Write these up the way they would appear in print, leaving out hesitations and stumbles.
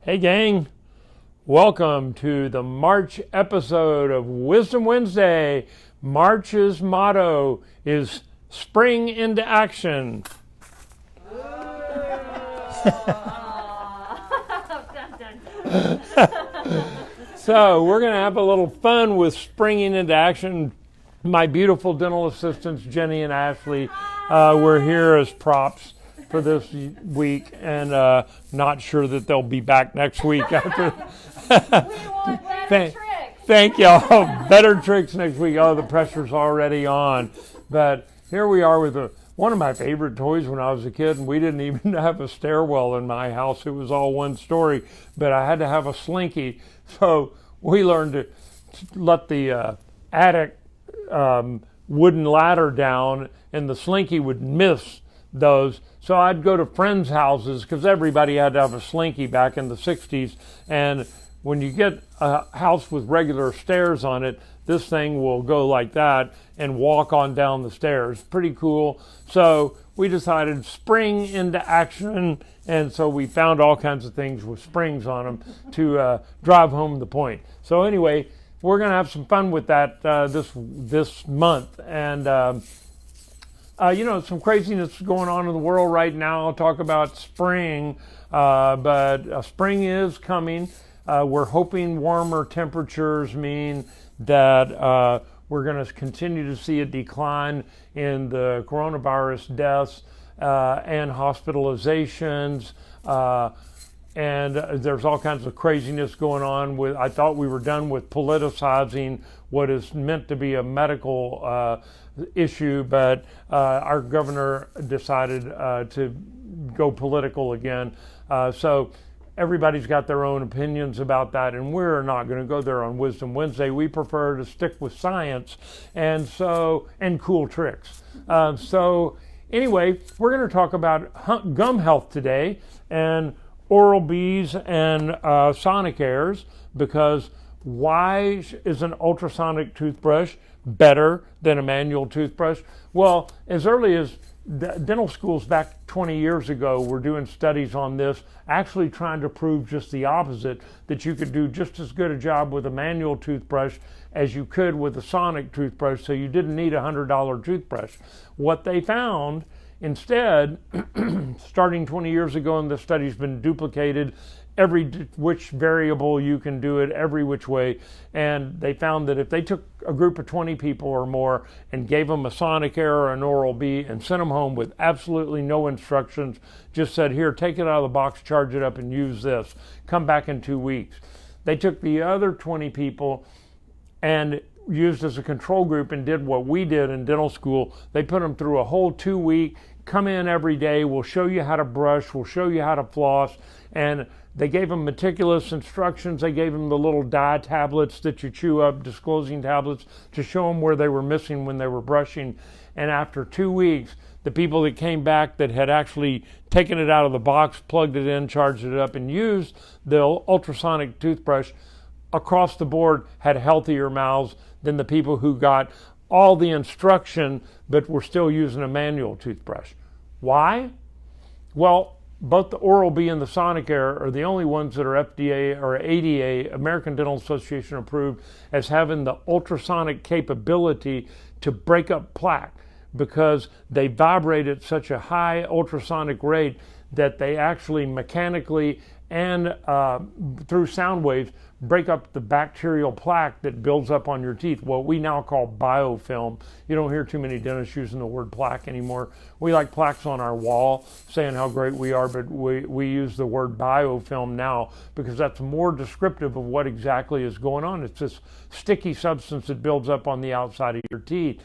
Hey gang, welcome to the March episode of Wisdom Wednesday. March's motto is spring into action. So we're going to have a little fun with springing into action. My beautiful dental assistants, Jenny and Ashley, were here as props for this week, and not sure that they'll be back next week after. We want better tricks. Thank y'all. Better tricks next week. Oh, the pressure's already on. But here we are with one of my favorite toys when I was a kid, and we didn't even have a stairwell in my house. It was all one story, but I had to have a slinky. So we learned to let the attic wooden ladder down, and the slinky would miss those. So I'd go to friends' houses because everybody had to have a slinky back in the 60s. And when you get a house with regular stairs on it, this thing will go like that and walk on down the stairs. Pretty cool. So we decided spring into action. And so we found all kinds of things with springs on them to drive home the point. So anyway, we're going to have some fun with that this month. And some craziness going on in the world right now. I'll talk about spring, but spring is coming. We're hoping warmer temperatures mean that we're going to continue to see a decline in the coronavirus deaths and hospitalizations. And there's all kinds of craziness going on. I thought we were done with politicizing what is meant to be a medical issue, but our governor decided to go political again. So everybody's got their own opinions about that, and we're not going to go there on Wisdom Wednesday. We prefer to stick with science and cool tricks. So anyway, we're going to talk about gum health today and Oral-B's and Sonicaires, because why is an ultrasonic toothbrush better than a manual toothbrush? Well, as early as dental schools back 20 years ago were doing studies on this, actually trying to prove just the opposite, that you could do just as good a job with a manual toothbrush as you could with a sonic toothbrush, so you didn't need a $100 toothbrush. What they found instead, starting 20 years ago, and the study's been duplicated every which variable you can do it, every which way, and they found that if they took a group of 20 people or more and gave them a Sonicare or an Oral-B and sent them home with absolutely no instructions, just said, here, take it out of the box, charge it up, and use this, come back in 2 weeks. They took the other 20 people and used as a control group and did what we did in dental school. They put them through a whole 2 week, come in every day, we'll show you how to brush, we'll show you how to floss, and they gave them meticulous instructions. They gave them the little dye tablets that you chew up, disclosing tablets, to show them where they were missing when they were brushing. And after 2 weeks, the people that came back that had actually taken it out of the box, plugged it in, charged it up, and used the ultrasonic toothbrush across the board had healthier mouths than the people who got all the instruction but were still using a manual toothbrush. Why? Well, both the Oral-B and the Sonicare are the only ones that are FDA or ADA, American Dental Association approved, as having the ultrasonic capability to break up plaque, because they vibrate at such a high ultrasonic rate that they actually mechanically and through sound waves break up the bacterial plaque that builds up on your teeth, what we now call biofilm. You don't hear too many dentists using the word plaque anymore. We like plaques on our wall saying how great we are, but we use the word biofilm now because that's more descriptive of what exactly is going on. It's this sticky substance that builds up on the outside of your teeth.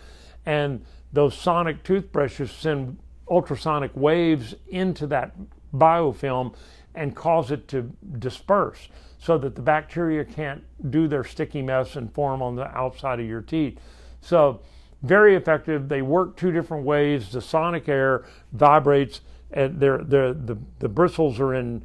And those sonic toothbrushes send ultrasonic waves into that biofilm and cause it to disperse so that the bacteria can't do their sticky mess and form on the outside of your teeth. So very effective. They work two different ways. The Sonicare vibrates, and the bristles are in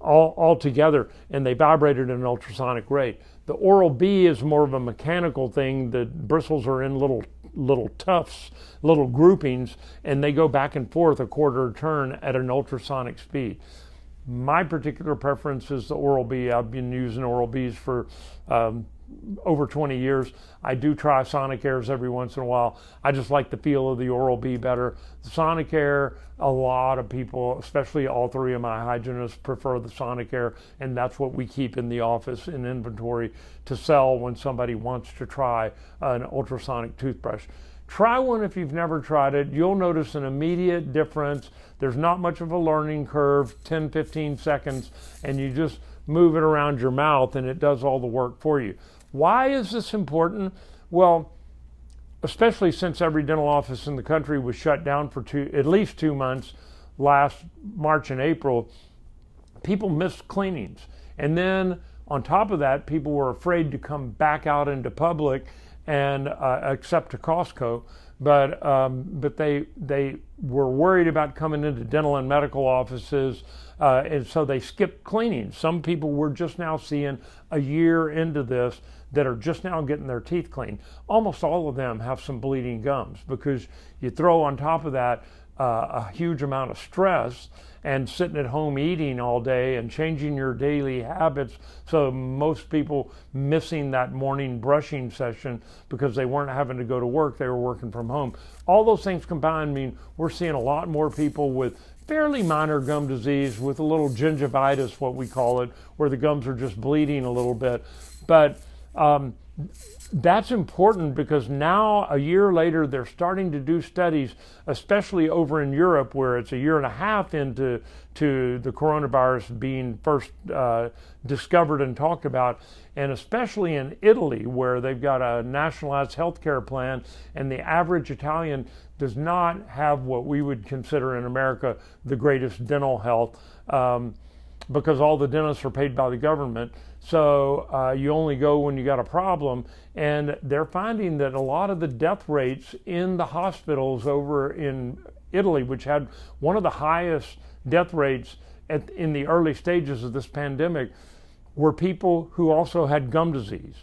all together, and they vibrate at an ultrasonic rate. The Oral-B is more of a mechanical thing. The bristles are in little tufts, little groupings, and they go back and forth a quarter turn at an ultrasonic speed. My particular preference is the Oral-B. I've been using Oral-Bs for over 20 years. I do try Sonicairs every once in a while. I just like the feel of the Oral-B better. The Sonicare, a lot of people, especially all three of my hygienists, prefer the Sonicare, and that's what we keep in the office in inventory to sell when somebody wants to try an ultrasonic toothbrush. Try one if you've never tried it. You'll notice an immediate difference. There's not much of a learning curve, 10, 15 seconds, and you just move it around your mouth and it does all the work for you. Why is this important? Well, especially since every dental office in the country was shut down for at least 2 months last March and April, people missed cleanings. And then on top of that, people were afraid to come back out into public and except to Costco, but they were worried about coming into dental and medical offices, and so they skipped cleaning. Some people we're just now seeing a year into this that are just now getting their teeth cleaned. Almost all of them have some bleeding gums because you throw on top of that a huge amount of stress and sitting at home eating all day and changing your daily habits. So most people missing that morning brushing session because they weren't having to go to work, they were working from home. All those things combined mean we're seeing a lot more people with fairly minor gum disease, with a little gingivitis, what we call it, where the gums are just bleeding a little bit. But that's important because now, a year later, they're starting to do studies, especially over in Europe, where it's a year and a half into the coronavirus being first discovered and talked about, and especially in Italy, where they've got a nationalized healthcare plan, and the average Italian does not have what we would consider in America the greatest dental health, because all the dentists are paid by the government. So you only go when you got a problem, and they're finding that a lot of the death rates in the hospitals over in Italy, which had one of the highest death rates in the early stages of this pandemic, were people who also had gum disease,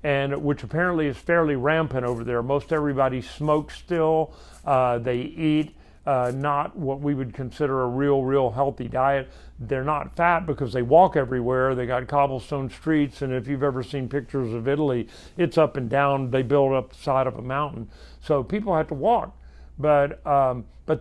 and which apparently is fairly rampant over there. Most everybody smokes still. They eat not what we would consider a real healthy diet. They're not fat because they walk everywhere. They got cobblestone streets, and if you've ever seen pictures of Italy, it's up and down. They build up the side of a mountain, so people have to walk, but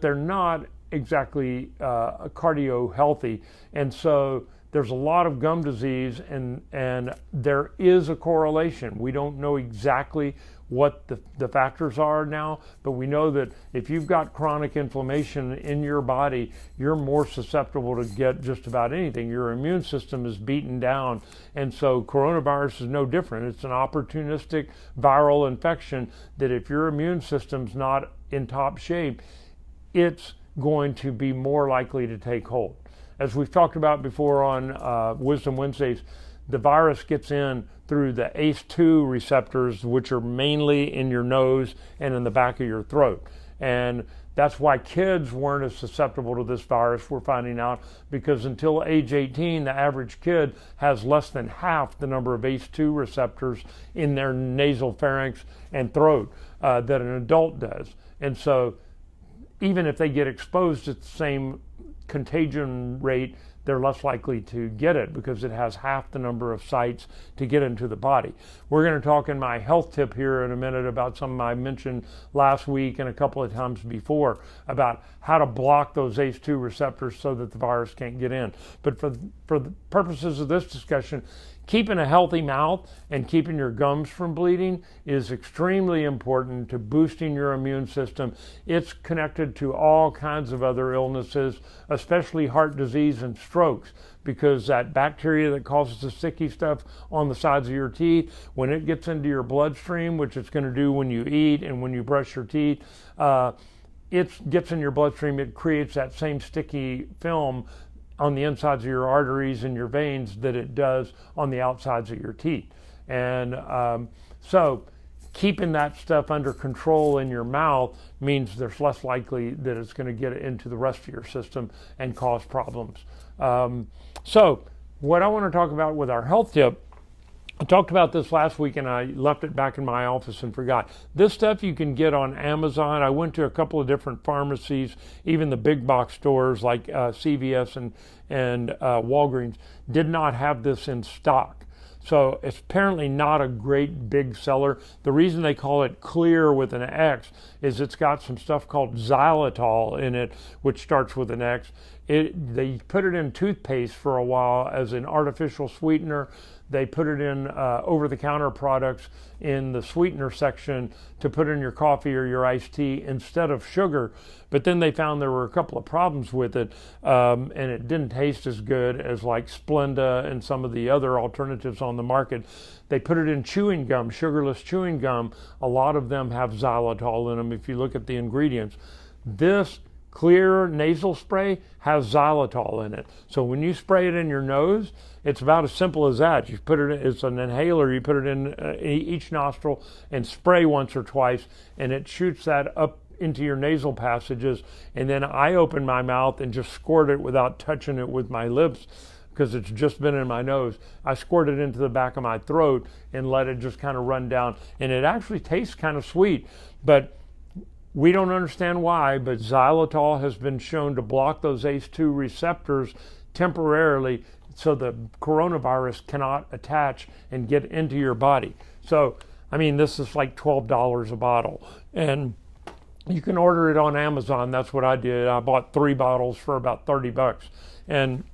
they're not exactly cardio healthy, and so there's a lot of gum disease, and there is a correlation. We don't know exactly what the factors are now, but we know that if you've got chronic inflammation in your body, you're more susceptible to get just about anything. Your immune system is beaten down, and so coronavirus is no different. It's an opportunistic viral infection that if your immune system's not in top shape, it's going to be more likely to take hold. As we've talked about before on Wisdom Wednesdays, the virus gets in through the ACE2 receptors, which are mainly in your nose and in the back of your throat. And that's why kids weren't as susceptible to this virus, we're finding out, because until age 18, the average kid has less than half the number of ACE2 receptors in their nasal pharynx and throat that an adult does. And so even if they get exposed at the same contagion rate, they're less likely to get it because it has half the number of sites to get into the body. We're going to talk in my health tip here in a minute about something I mentioned last week and a couple of times before about how to block those ACE2 receptors so that the virus can't get in. But for the purposes of this discussion, keeping a healthy mouth and keeping your gums from bleeding is extremely important to boosting your immune system. It's connected to all kinds of other illnesses, especially heart disease and strokes, because that bacteria that causes the sticky stuff on the sides of your teeth, when it gets into your bloodstream, which it's going to do when you eat and when you brush your teeth, it gets in your bloodstream, it creates that same sticky film on the insides of your arteries and your veins that it does on the outsides of your teeth. And so keeping that stuff under control in your mouth means there's less likely that it's going to get into the rest of your system and cause problems. So what I want to talk about with our health tip I talked about this last week and I left it back in my office and forgot. This stuff you can get on Amazon. I went to a couple of different pharmacies, even the big box stores like CVS and Walgreens did not have this in stock. So it's apparently not a great big seller. The reason they call it clear with an X is it's got some stuff called Xylitol in it, which starts with an X. They put it in toothpaste for a while as an artificial sweetener. They put it in over-the-counter products in the sweetener section to put in your coffee or your iced tea instead of sugar. But then they found there were a couple of problems with it, and it didn't taste as good as like Splenda and some of the other alternatives on the market. They put it in chewing gum, sugarless chewing gum. A lot of them have xylitol in them if you look at the ingredients. This clear nasal spray has xylitol in it. So when you spray it in your nose, it's about as simple as that. You put it in, it's an inhaler, you put it in each nostril and spray once or twice, and it shoots that up into your nasal passages. And then I open my mouth and just squirt it without touching it with my lips because it's just been in my nose. I squirt it into the back of my throat and let it just kind of run down. And it actually tastes kind of sweet, but we don't understand why, but xylitol has been shown to block those ACE2 receptors temporarily so the coronavirus cannot attach and get into your body. So, I mean, this is like $12 a bottle. And you can order it on Amazon. That's what I did. I bought 3 bottles for about 30 bucks. And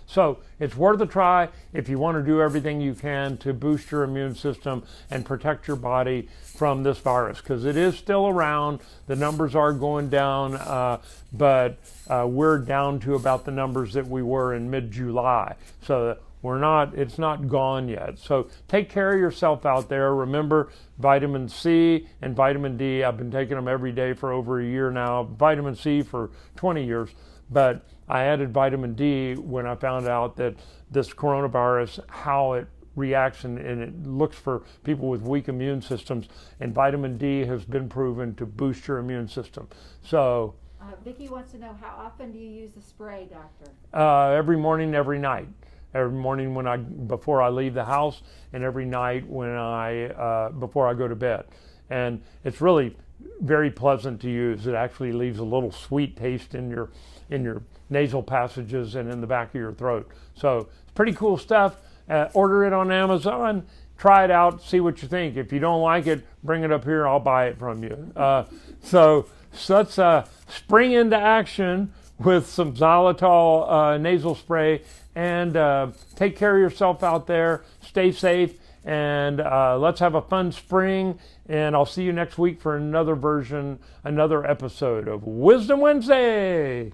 so it's worth a try if you want to do everything you can to boost your immune system and protect your body from this virus, because it is still around. The numbers are going down, but we're down to about the numbers that we were in mid-July. So it's not gone yet. So take care of yourself out there. Remember vitamin C and vitamin D. I've been taking them every day for over a year now. Vitamin C for 20 years. But I added vitamin D when I found out that this coronavirus, how it reacts and it looks for people with weak immune systems. And vitamin D has been proven to boost your immune system. So Vicki wants to know, how often do you use the spray, doctor? Every morning, every night. Every morning before I leave the house, and every night before I go to bed. And it's really very pleasant to use. It actually leaves a little sweet taste in your nasal passages and in the back of your throat. So it's pretty cool stuff. Order it on Amazon. Try it out. See what you think. If you don't like it, bring it up here. I'll buy it from you. So let's spring into action with some xylitol nasal spray, and take care of yourself out there. Stay safe, and let's have a fun spring. And I'll see you next week for another episode of Wisdom Wednesday.